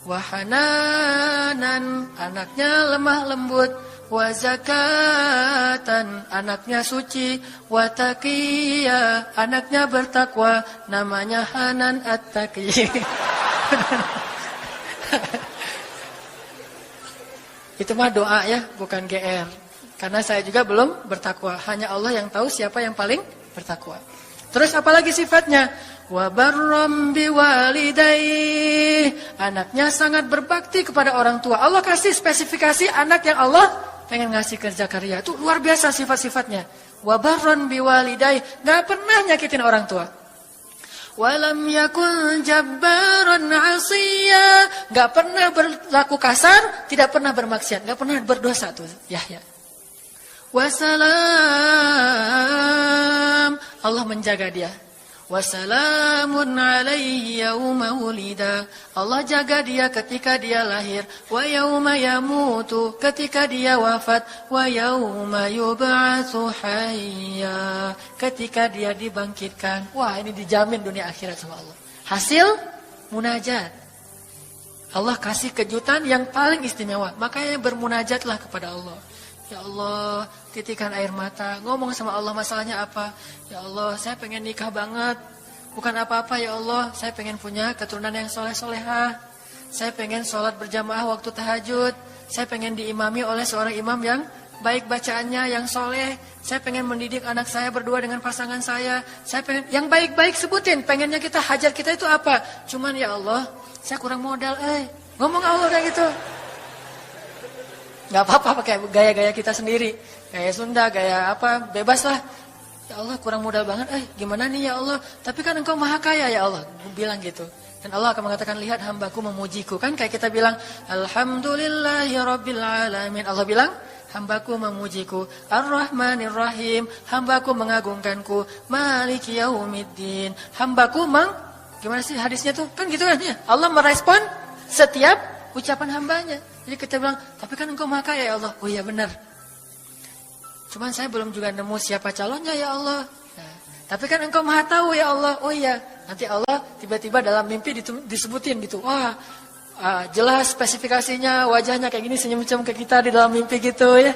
wahananan, anaknya lemah lembut, wa zakatan, anaknya suci, wa taqiyya, anaknya bertakwa, namanya Hanan At-Taqi. Itu mah doa ya, bukan GR. Karena saya juga belum bertakwa. Hanya Allah yang tahu siapa yang paling bertakwa. Terus apalagi sifatnya? Wa barram biwalidayhi, anaknya sangat berbakti kepada orang tua. Allah kasih spesifikasi anak yang Allah pengen ngasih ke Zakaria. Itu luar biasa sifat-sifatnya. Wa barran biwalidayhi, enggak pernah nyakitin orang tua. Walam yakun jabbaran 'asiyya, enggak pernah berlaku kasar, tidak pernah bermaksiat, enggak pernah berdosa tuh Yahya. Wassalam, Allah menjaga dia. Wassalamun alaihi yauma wulida, Allah jaga dia ketika dia lahir. Wa yauma yamutu, ketika dia wafat. Wa yauma yub'atsu hayya, ketika dia dibangkitkan. Wah, ini dijamin dunia akhirat sama Allah. Hasil munajat. Allah kasih kejutan yang paling istimewa. Makanya bermunajatlah kepada Allah. Ya Allah, titikan air mata, ngomong sama Allah masalahnya apa. Ya Allah, saya pengen nikah banget. Bukan apa-apa ya Allah, saya pengen punya keturunan yang soleh-solehah. Saya pengen sholat berjamaah waktu tahajud. Saya pengen diimami oleh seorang imam yang baik bacaannya, yang soleh. Saya pengen mendidik anak saya berdua dengan pasangan saya. Saya pengen, yang baik-baik sebutin. Pengennya kita, hajat kita itu apa? Cuman ya Allah, saya kurang modal. Ngomong Allah kayak gitu. Gak apa-apa pakai gaya-gaya kita sendiri. Gaya Sunda, gaya apa, bebas lah. Ya Allah, kurang modal banget. Gimana nih ya Allah? Tapi kan engkau maha kaya ya Allah. Bilang gitu. Dan Allah akan mengatakan, lihat hambaku memujiku. Kan kayak kita bilang, Alhamdulillahi Rabbil Alamin. Allah bilang, hambaku memujiku. Ar-Rahmanir-Rahim, hambaku mengagungkanku. Maliki Yaumiddin, hambaku gimana sih hadisnya tuh? Kan gitu kan ya. Allah merespon setiap ucapan hambanya. Jadi kita bilang, tapi kan engkau maha kaya ya Allah. Oh iya benar. Cuman saya belum juga nemu siapa calonnya ya Allah. Nah, tapi kan engkau maha tahu ya Allah. Oh iya. Nanti Allah tiba-tiba dalam mimpi disebutin gitu. Wah, jelas spesifikasinya, wajahnya kayak gini, senyum-senyum ke kita di dalam mimpi gitu ya.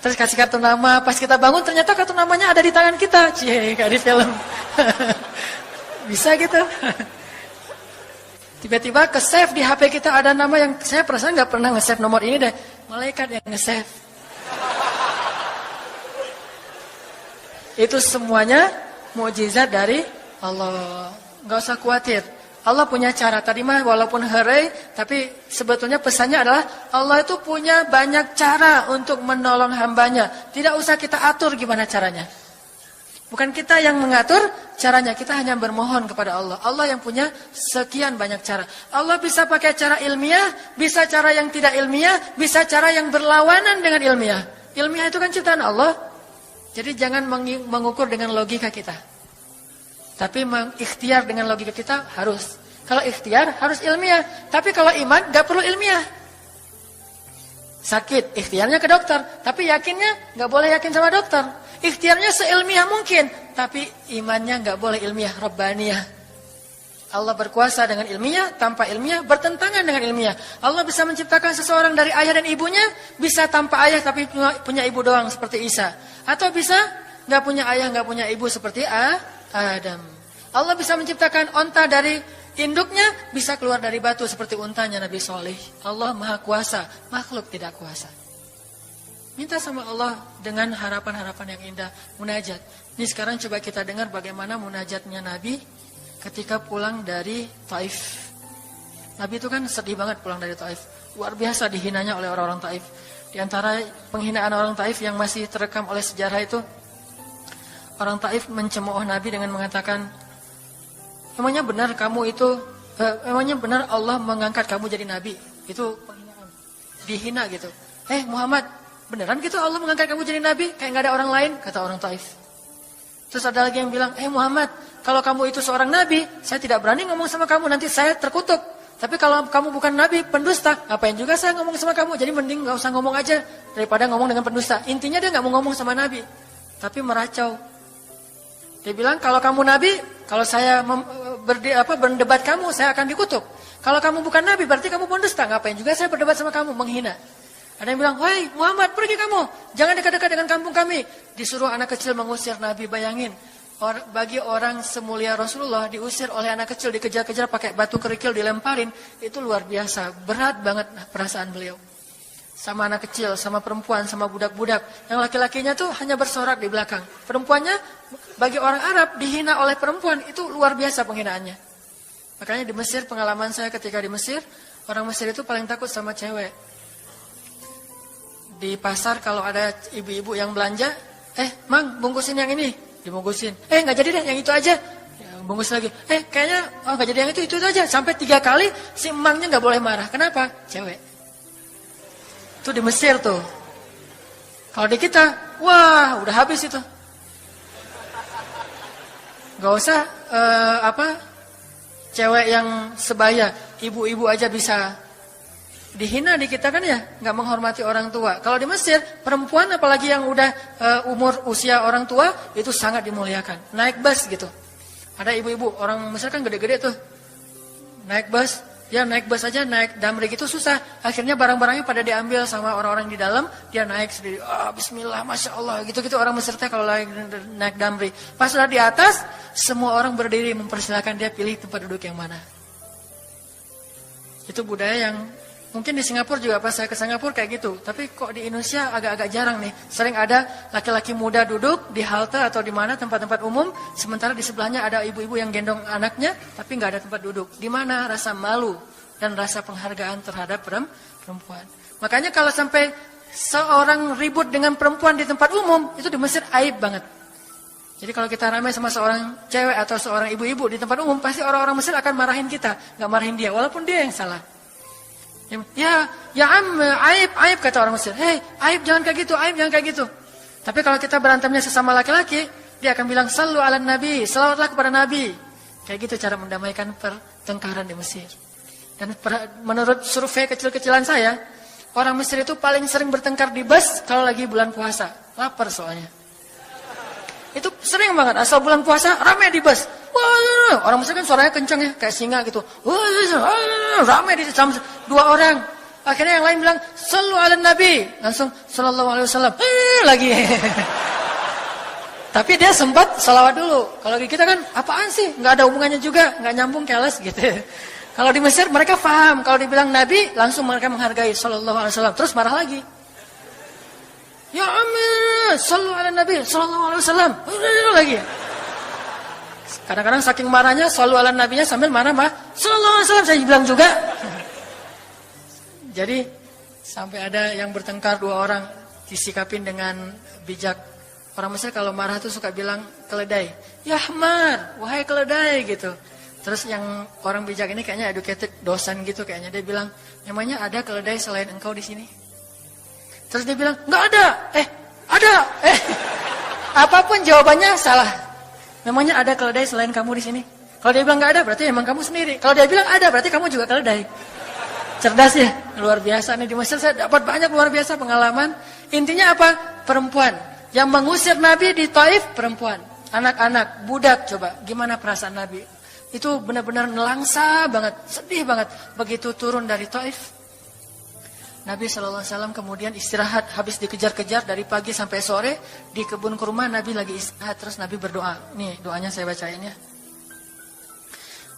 Terus kasih kartu nama. Pas kita bangun ternyata kartu namanya ada di tangan kita. Cie, kayak di film. Bisa gitu. Tiba-tiba ke-save di HP kita ada nama yang saya perasaan gak pernah nge-save nomor ini deh. Malaikat yang nge-save. Itu semuanya mukjizat dari Allah. Gak usah khawatir. Allah punya cara. Tadi mah walaupun heureuy, tapi sebetulnya pesannya adalah Allah itu punya banyak cara untuk menolong hambanya. Tidak usah kita atur gimana caranya. Bukan kita yang mengatur caranya, kita hanya bermohon kepada Allah. Allah yang punya sekian banyak cara. Allah bisa pakai cara ilmiah, bisa cara yang tidak ilmiah, bisa cara yang berlawanan dengan ilmiah. Ilmiah itu kan ciptaan Allah. Jadi jangan mengukur dengan logika kita. Tapi mengikhtiar dengan logika kita harus. Kalau ikhtiar harus ilmiah. Tapi kalau iman gak perlu ilmiah. Sakit, ikhtiarnya ke dokter. Tapi yakinnya gak boleh yakin sama dokter. Ikhtiarnya seilmiah mungkin. Tapi imannya gak boleh ilmiah, rabbaniyah. Allah berkuasa dengan ilmiah, tanpa ilmiah, bertentangan dengan ilmiah. Allah bisa menciptakan seseorang dari ayah dan ibunya. Bisa tanpa ayah tapi punya ibu doang seperti Isa. Atau bisa gak punya ayah, gak punya ibu seperti Adam. Allah bisa menciptakan onta dari induknya, bisa keluar dari batu seperti untanya Nabi Soleh. Allah maha kuasa, makhluk tidak kuasa. Minta sama Allah dengan harapan-harapan yang indah, munajat. Ini sekarang coba kita dengar bagaimana munajatnya Nabi ketika pulang dari Taif. Nabi itu kan sedih banget pulang dari Taif. Luar biasa dihinanya oleh orang-orang Taif. Di antara penghinaan orang Taif yang masih terekam oleh sejarah itu, orang Taif mencemooh Nabi dengan mengatakan, emangnya benar kamu itu, emangnya benar Allah mengangkat kamu jadi Nabi? Itu penghinaan. Dihina gitu. Muhammad, beneran gitu Allah mengangkat kamu jadi Nabi? Kayak gak ada orang lain, kata orang Taif. Terus ada lagi yang bilang, Muhammad, kalau kamu itu seorang Nabi, saya tidak berani ngomong sama kamu, nanti saya terkutuk. Tapi kalau kamu bukan Nabi, pendusta, ngapain juga saya ngomong sama kamu? Jadi mending gak usah ngomong aja, daripada ngomong dengan pendusta. Intinya dia gak mau ngomong sama Nabi, tapi meracau. Dia bilang, kalau kamu Nabi, kalau saya berdebat kamu, saya akan dikutuk. Kalau kamu bukan Nabi, berarti kamu pendusta. Ngapain juga saya berdebat sama kamu, menghina. Ada yang bilang, woi Muhammad, pergi kamu. Jangan dekat-dekat dengan kampung kami. Disuruh anak kecil mengusir Nabi, bayangin. Bagi orang semulia Rasulullah, diusir oleh anak kecil, dikejar-kejar pakai batu kerikil, dilemparin. Itu luar biasa, berat banget perasaan beliau. Sama anak kecil, sama perempuan, sama budak-budak. Yang laki-lakinya tuh hanya bersorak di belakang. Perempuannya, bagi orang Arab, dihina oleh perempuan. Itu luar biasa penghinaannya. Makanya di Mesir, pengalaman saya ketika di Mesir, orang Mesir itu paling takut sama cewek. Di pasar kalau ada ibu-ibu yang belanja, Mang, bungkusin yang ini. Dibungkusin. Nggak jadi deh, yang itu aja. Ya, bungkus lagi. Kayaknya, nggak jadi yang itu aja. Sampai 3 kali, si emangnya nggak boleh marah. Kenapa? Cewek. Itu di Mesir tuh. Kalau di kita, wah udah habis itu. Gak usah cewek yang sebaya, ibu-ibu aja bisa dihina di kita kan ya, nggak menghormati orang tua. Kalau di Mesir, perempuan apalagi yang udah usia orang tua itu sangat dimuliakan. Naik bus gitu. Ada ibu-ibu orang Mesir kan gede-gede tuh. Naik bus. Dia naik bus aja, naik damri gitu susah. Akhirnya barang-barangnya pada diambil sama orang-orang di dalam. Dia naik sendiri. Bismillah, Masya Allah. Gitu-gitu orang Mesir teh kalau naik damri. Pas sudah di atas, semua orang berdiri mempersilahkan dia pilih tempat duduk yang mana. Itu budaya yang mungkin di Singapura juga pas saya ke Singapura kayak gitu. Tapi kok di Indonesia agak-agak jarang nih. Sering ada laki-laki muda duduk di halte atau di mana tempat-tempat umum. Sementara di sebelahnya ada ibu-ibu yang gendong anaknya. Tapi nggak ada tempat duduk. Di mana rasa malu dan rasa penghargaan terhadap perempuan. Makanya kalau sampai seorang ribut dengan perempuan di tempat umum. Itu di Mesir aib banget. Jadi kalau kita ramai sama seorang cewek atau seorang ibu-ibu di tempat umum. Pasti orang-orang Mesir akan marahin kita. Nggak marahin dia. Walaupun dia yang salah. Ya aib kata orang Mesir. Aib jangan kayak gitu, aib jangan kayak gitu. Tapi kalau kita berantemnya sesama laki-laki, dia akan bilang sallu ala nabi, selawatlah kepada nabi. Kayak gitu cara mendamaikan pertengkaran di Mesir. Dan menurut survei kecil-kecilan saya, orang Mesir itu paling sering bertengkar di bus kalau lagi bulan puasa. Lapar soalnya. Itu sering banget, asal bulan puasa ramai di bus. Wah, orang Mesir kan suaranya kencang ya, kayak singa gitu. Wah, ramai di sama 2 orang. Akhirnya yang lain bilang, sallu ala nabi. Langsung, sallallahu alaihi wasallam. Lagi. Tapi dia sempat salawat dulu. Kalau di kita kan, apaan sih? Nggak ada hubungannya juga, nggak nyambung, keles gitu. Kalau di Mesir mereka paham. Kalau dibilang nabi, langsung mereka menghargai sallallahu alaihi wasallam. Terus marah lagi. Ya Amir, sallu ala nabi, sallallahu alaihi wasallam. Lagi. Kadang-kadang saking marahnya, shollu ala nabinya sambil marah-marah. Sallallahu alaihi wasallam saya bilang juga. Jadi sampai ada yang bertengkar dua orang disikapin dengan bijak. Orang Mesir kalau marah tuh suka bilang keledai. Ya Ahmad, wahai keledai gitu. Terus yang orang bijak ini kayaknya educated dosen gitu kayaknya. Dia bilang, emangnya ada keledai selain engkau di sini? Terus dia bilang, nggak ada. Ada. Apapun jawabannya salah. Memangnya ada keledai selain kamu di sini? Kalau dia bilang nggak ada, berarti emang kamu sendiri. Kalau dia bilang ada, berarti kamu juga keledai. Cerdas ya, luar biasa nih di Mesir. Saya dapat banyak luar biasa pengalaman. Intinya apa? Perempuan yang mengusir Nabi di Taif, perempuan, anak-anak, budak. Coba, gimana perasaan Nabi? Itu benar-benar nelangsa banget, sedih banget. Begitu turun dari Taif, Nabi SAW kemudian istirahat, habis dikejar-kejar dari pagi sampai sore di kebun kurma. Nabi lagi istirahat, terus Nabi berdoa. Nih doanya saya bacain ya.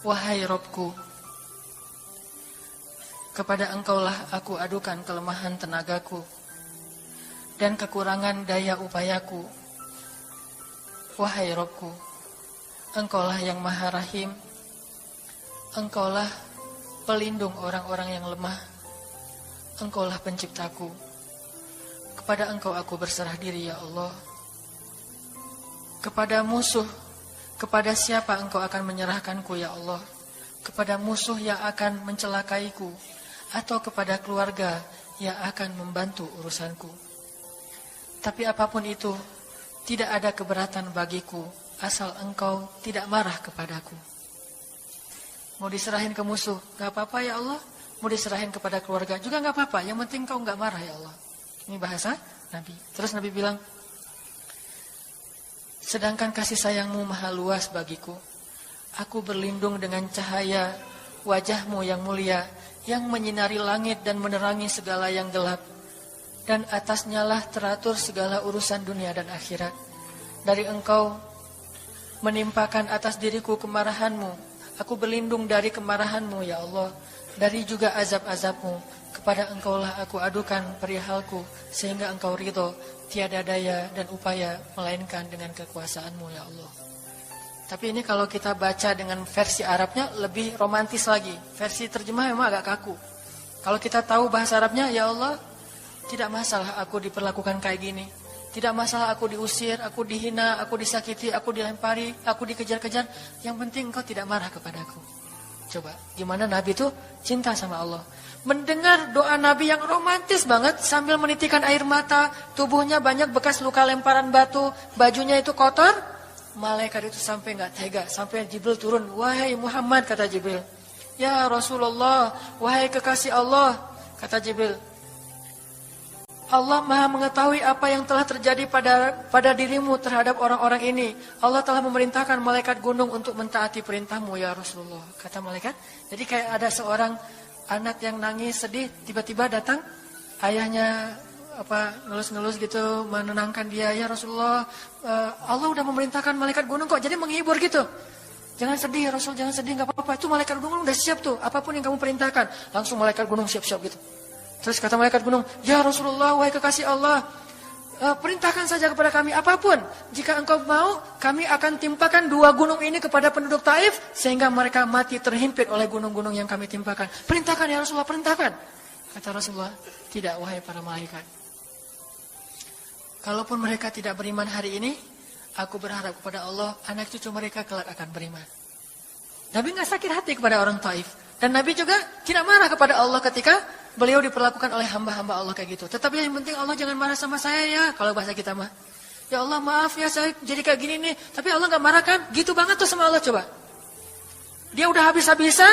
Wahai Robku, kepada engkaulah aku adukan kelemahan tenagaku dan kekurangan daya upayaku. Wahai Robku, engkaulah yang maha rahim, engkaulah pelindung orang-orang yang lemah. Engkaulah penciptaku. Kepada engkau aku berserah diri ya Allah. Kepada musuh, kepada siapa engkau akan menyerahkanku ya Allah? Kepada musuh yang akan mencelakaiku, atau kepada keluarga yang akan membantu urusanku. Tapi apapun itu, tidak ada keberatan bagiku, asal engkau tidak marah kepadaku. Mau diserahin ke musuh, gak apa-apa ya Allah. Mau diserahin kepada keluarga juga nggak apa-apa. Yang penting kau nggak marah ya Allah. Ini bahasa Nabi. Terus Nabi bilang, sedangkan kasih sayangmu maha luas bagiku. Aku berlindung dengan cahaya wajahmu yang mulia, yang menyinari langit dan menerangi segala yang gelap. Dan atasnya lah teratur segala urusan dunia dan akhirat. Dari engkau menimpakan atas diriku kemarahanmu. Aku berlindung dari kemarahanmu ya Allah. Dari juga azab-azabmu, kepada engkaulah aku adukan perihalku, sehingga engkau ridho, tiada daya dan upaya, melainkan dengan kekuasaanmu ya Allah. Tapi ini kalau kita baca dengan versi Arabnya, lebih romantis lagi. Versi terjemah memang agak kaku. Kalau kita tahu bahasa Arabnya, ya Allah, tidak masalah aku diperlakukan kayak gini. Tidak masalah aku diusir, aku dihina, aku disakiti, aku dilempari, aku dikejar-kejar. Yang penting engkau tidak marah kepadaku. Coba, gimana Nabi itu cinta sama Allah. Mendengar doa Nabi yang romantis banget sambil menitikan air mata, tubuhnya banyak bekas luka lemparan batu, bajunya itu kotor. Malaikat itu sampai nggak tega, sampai Jibril turun. Wahai Muhammad, kata Jibril. Ya Rasulullah, wahai kekasih Allah, kata Jibril. Allah maha mengetahui apa yang telah terjadi pada dirimu terhadap orang-orang ini. Allah telah memerintahkan malaikat gunung untuk mentaati perintahmu ya Rasulullah. Kata malaikat. Jadi kayak ada seorang anak yang nangis sedih, tiba-tiba datang ayahnya ngelus-ngelus gitu menenangkan dia. Ya Rasulullah, Allah udah memerintahkan malaikat gunung kok, jadi menghibur gitu. Jangan sedih ya Rasul, jangan sedih, gak apa-apa. Itu malaikat gunung udah siap tuh, apapun yang kamu perintahkan. Langsung malaikat gunung siap-siap gitu. Terus kata malaikat gunung, ya Rasulullah, wahai kekasih Allah, perintahkan saja kepada kami apapun. Jika engkau mau, kami akan timpakan dua gunung ini kepada penduduk Taif, sehingga mereka mati terhimpit oleh gunung-gunung yang kami timpakan. Perintahkan ya Rasulullah, perintahkan. Kata Rasulullah, tidak wahai para malaikat. Kalaupun mereka tidak beriman hari ini, aku berharap kepada Allah, anak cucu mereka kelak akan beriman. Nabi nggak sakit hati kepada orang Taif. Dan Nabi juga tidak marah kepada Allah ketika beliau diperlakukan oleh hamba-hamba Allah kayak gitu. Tetapi yang penting Allah jangan marah sama saya ya. Kalau bahasa kita mah. Ya Allah maaf ya saya jadi kayak gini nih. Tapi Allah gak marah kan? Gitu banget tuh sama Allah coba. Dia udah habis-habisan.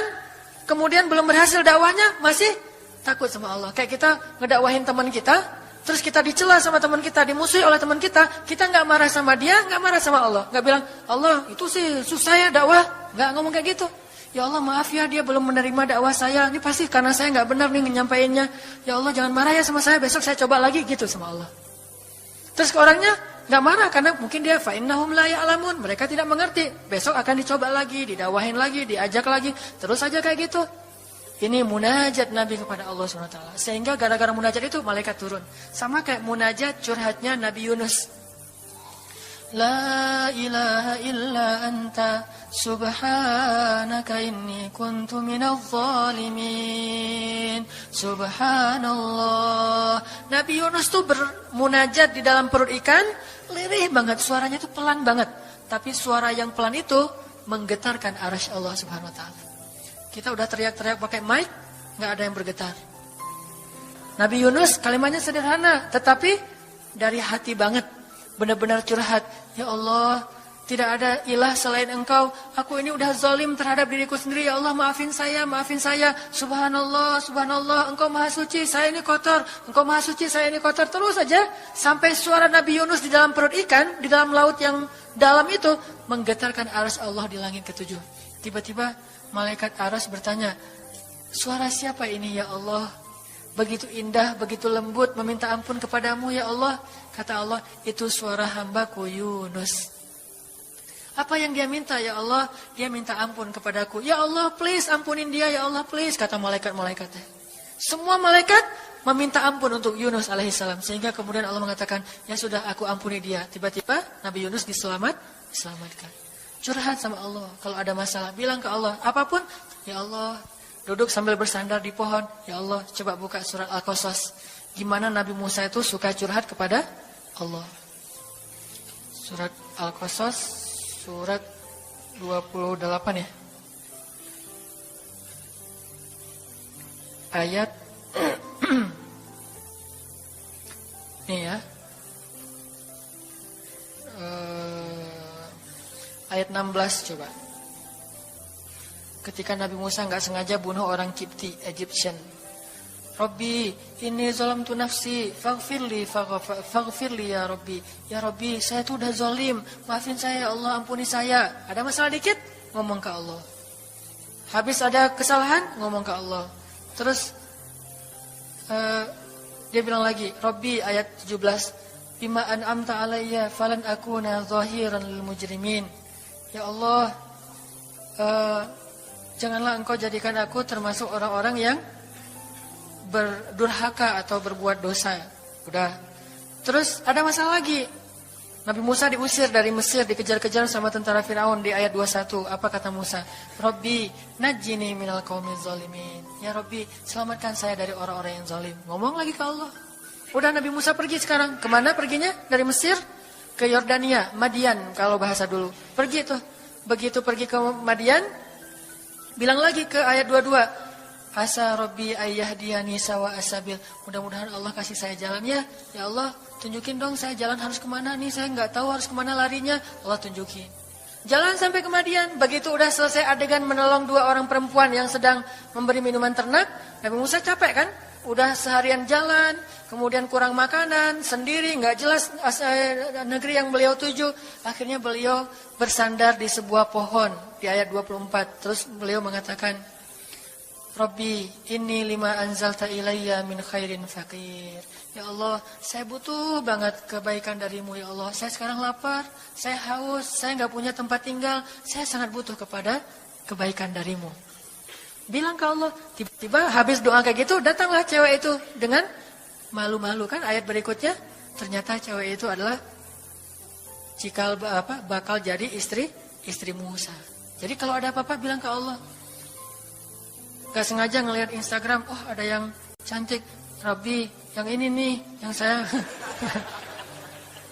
Kemudian belum berhasil dakwahnya. Masih takut sama Allah. Kayak kita ngedakwahin teman kita. Terus kita dicela sama teman kita. Dimusuhi oleh teman kita. Kita gak marah sama dia. Gak marah sama Allah. Gak bilang Allah itu sih susah ya dakwah. Gak ngomong kayak gitu. Ya Allah maaf ya dia belum menerima dakwah saya. Ini pasti karena saya gak benar nih nyampainya. Ya Allah jangan marah ya sama saya. Besok saya coba lagi gitu sama Allah. Terus ke orangnya gak marah karena mungkin dia fa'innahum la ya'lamun. Mereka tidak mengerti. Besok akan dicoba lagi, didakwahin lagi, diajak lagi. Terus aja kayak gitu. Ini munajat Nabi kepada Allah SWT. Sehingga gara-gara munajat itu malaikat turun. Sama kayak munajat curhatnya Nabi Yunus. La ilaha illa anta subhanaka inni kuntu minadh dhalimin. Subhanallah. Nabi Yunus tuh bermunajat di dalam perut ikan, lirih banget, suaranya tuh pelan banget. Tapi suara yang pelan itu menggetarkan arasy Allah Subhanahu wa taala. Kita udah teriak-teriak pakai mic, enggak ada yang bergetar. Nabi Yunus kalimatnya sederhana, tetapi dari hati banget. Benar-benar curhat. Ya Allah, tidak ada ilah selain Engkau. Aku ini udah zalim terhadap diriku sendiri. Ya Allah, maafin saya, maafin saya. Subhanallah, subhanallah, Engkau maha suci, saya ini kotor. Engkau maha suci, saya ini kotor. Terus saja sampai suara Nabi Yunus di dalam perut ikan, di dalam laut yang dalam itu, menggetarkan arsy Allah di langit ketujuh. Tiba-tiba malaikat arsy bertanya, suara siapa ini ya Allah? Begitu indah, begitu lembut, meminta ampun kepadamu ya Allah. Kata Allah, itu suara hambaku Yunus. Apa yang dia minta ya Allah? Dia minta ampun kepadaku. Ya Allah, please ampunin dia ya Allah, please. Kata malaikat-malaikatnya. Semua malaikat meminta ampun untuk Yunus alaihissalam. Sehingga kemudian Allah mengatakan, ya sudah aku ampuni dia. Tiba-tiba Nabi Yunus diselamatkan. Curhat sama Allah. Kalau ada masalah, bilang ke Allah. Apapun, ya Allah. Duduk sambil bersandar di pohon. Ya Allah, coba buka surat Al-Qasas. Gimana Nabi Musa itu suka curhat kepada Allah. Surat Al-Qasas, surat 28 ya. Ayat ini ya. Ayat 16 coba. Ketika Nabi Musa nggak sengaja bunuh orang Kipti, Egyptian. Rabbi, ini zalamtu nafsi, faghfirli ya Rabbi. Ya Rabbi, saya tuh udah zalim, maafin saya ya Allah, ampuni saya. Ada masalah dikit, ngomong ke Allah. Habis ada kesalahan, ngomong ke Allah. Terus dia bilang lagi, Rabbi ayat 17, bima an'amta alayya falan akuna zahiran lil mujrimin. Ya Allah, janganlah engkau jadikan aku termasuk orang-orang yang berdurhaka atau berbuat dosa. Udah. Terus ada masalah lagi. Nabi Musa diusir dari Mesir, dikejar-kejar sama tentara Firaun di ayat 21. Apa kata Musa? Rabbi, najjini minal qaumiz zalimin. Ya Rabbi, selamatkan saya dari orang-orang yang zalim. Ngomong lagi ke Allah. Udah Nabi Musa pergi sekarang. Kemana perginya? Dari Mesir ke Yordania, Madian kalau bahasa dulu. Pergi tuh. Begitu pergi ke Madian, bilang lagi ke ayat 22. Asa Rabbi ayyahdiyani sawa asabil. Mudah-mudahan Allah kasih saya jalan ya. Ya Allah, tunjukin dong saya jalan harus kemana nih. Saya nggak tahu harus kemana larinya. Allah tunjukin. Jalan sampai ke Madian. Begitu udah selesai adegan menolong dua orang perempuan yang sedang memberi minuman ternak. Nabi Musa capek kan? Udah seharian jalan. Kemudian kurang makanan. Sendiri nggak jelas negeri yang beliau tuju. Akhirnya beliau bersandar di sebuah pohon. Di ayat 24. Terus beliau mengatakan, Rabbi, inni lima anzalta ilayya min khairin faqir. Ya Allah, saya butuh banget kebaikan darimu ya Allah. Saya sekarang lapar, saya haus, saya nggak punya tempat tinggal. Saya sangat butuh kepada kebaikan darimu. Bilang ke Allah, tiba-tiba habis doa kayak gitu, datanglah cewek itu dengan malu-malu kan. Ayat berikutnya, ternyata cewek itu adalah bakal jadi istri Musa. Jadi kalau ada apa-apa bilang ke Allah. Gak sengaja ngelihat Instagram, oh ada yang cantik, Rabbi, yang ini nih, yang saya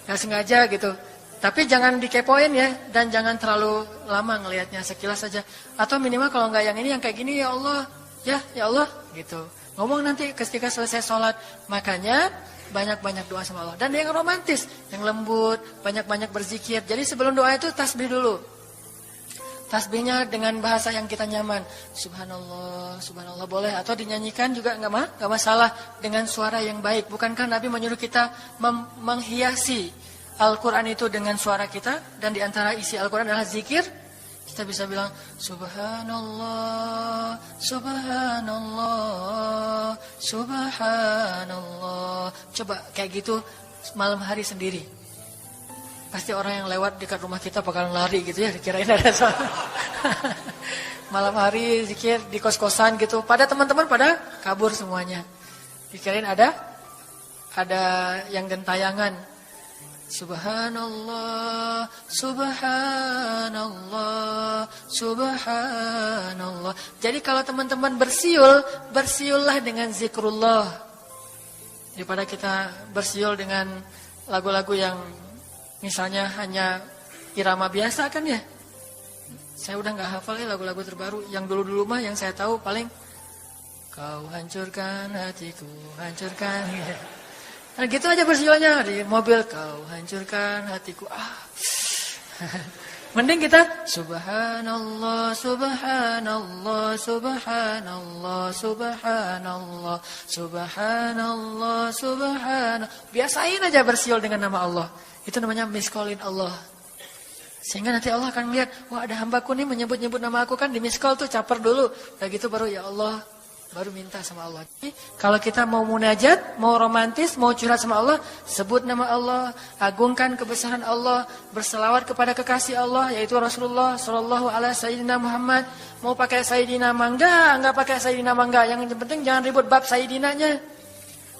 gak sengaja gitu. Tapi jangan dikepoin ya, dan jangan terlalu lama ngelihatnya, sekilas saja. Atau minimal kalau nggak yang ini, yang kayak gini, ya Allah, ya Allah, gitu. Ngomong nanti ketika selesai sholat. Makanya banyak-banyak doa sama Allah. Dan yang romantis, yang lembut, banyak-banyak berzikir. Jadi sebelum doa itu tasbih dulu. Tasbihnya dengan bahasa yang kita nyaman. Subhanallah, subhanallah boleh. Atau dinyanyikan juga nggak masalah dengan suara yang baik. Bukankah Nabi menyuruh kita menghiasi Al-Quran itu dengan suara kita? Dan diantara isi Al-Quran adalah zikir. Kita bisa bilang Subhanallah, Subhanallah, Subhanallah. Coba kayak gitu malam hari sendiri. Pasti orang yang lewat dekat rumah kita bakalan lari gitu ya, dikirain ada salah. Malam hari zikir di kos-kosan gitu, pada teman-teman pada kabur semuanya. Dikirain ada yang gentayangan. Subhanallah, subhanallah, subhanallah. Jadi kalau teman-teman bersiul, bersiullah dengan zikrullah. Daripada kita bersiul dengan lagu-lagu yang misalnya hanya irama biasa kan ya. Saya udah gak hafal ya lagu-lagu terbaru. Yang dulu-dulu mah yang saya tahu paling kau hancurkan hatiku, hancurkan. Nah gitu aja bersiulnya di mobil, kau hancurkan hatiku. Mending kita subhanallah, subhanallah, subhanallah, subhanallah, subhanallah, subhanallah. Biasain aja bersiul dengan nama Allah. Itu namanya miskolin Allah. Sehingga nanti Allah akan melihat, wah ada hambaku nih menyebut-nyebut nama aku kan di miskol tuh, caper dulu. Nah gitu baru ya Allah. Baru minta sama Allah. Jadi, kalau kita mau munajat, mau romantis, mau curhat sama Allah, sebut nama Allah, agungkan kebesaran Allah, berselawat kepada kekasih Allah, yaitu Rasulullah Sallallahu Alaihi Sayyidina Muhammad. Mau pakai Sayyidina mangga, enggak pakai Sayyidina mangga. Yang penting jangan ribut bab Sayyidinanya.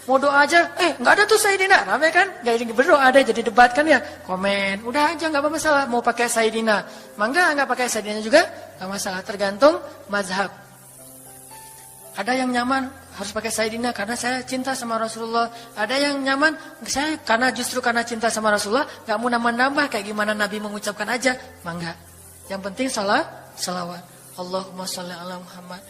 Mau doa aja, enggak ada tuh Sayyidina, ramai kan? Gak berdoa ada jadi debat kan ya? Komen, udah aja enggak apa-masalah. Mau pakai Sayyidina mangga, enggak pakai Sayyidina juga, enggak masalah. Tergantung mazhab. Ada yang nyaman harus pakai Sayyidina karena saya cinta sama Rasulullah. Ada yang nyaman saya justru karena cinta sama Rasulullah gak mau nambah-nambah kayak gimana Nabi mengucapkan aja. Mangga. Yang penting salawat. Allahumma sholli ala Muhammad.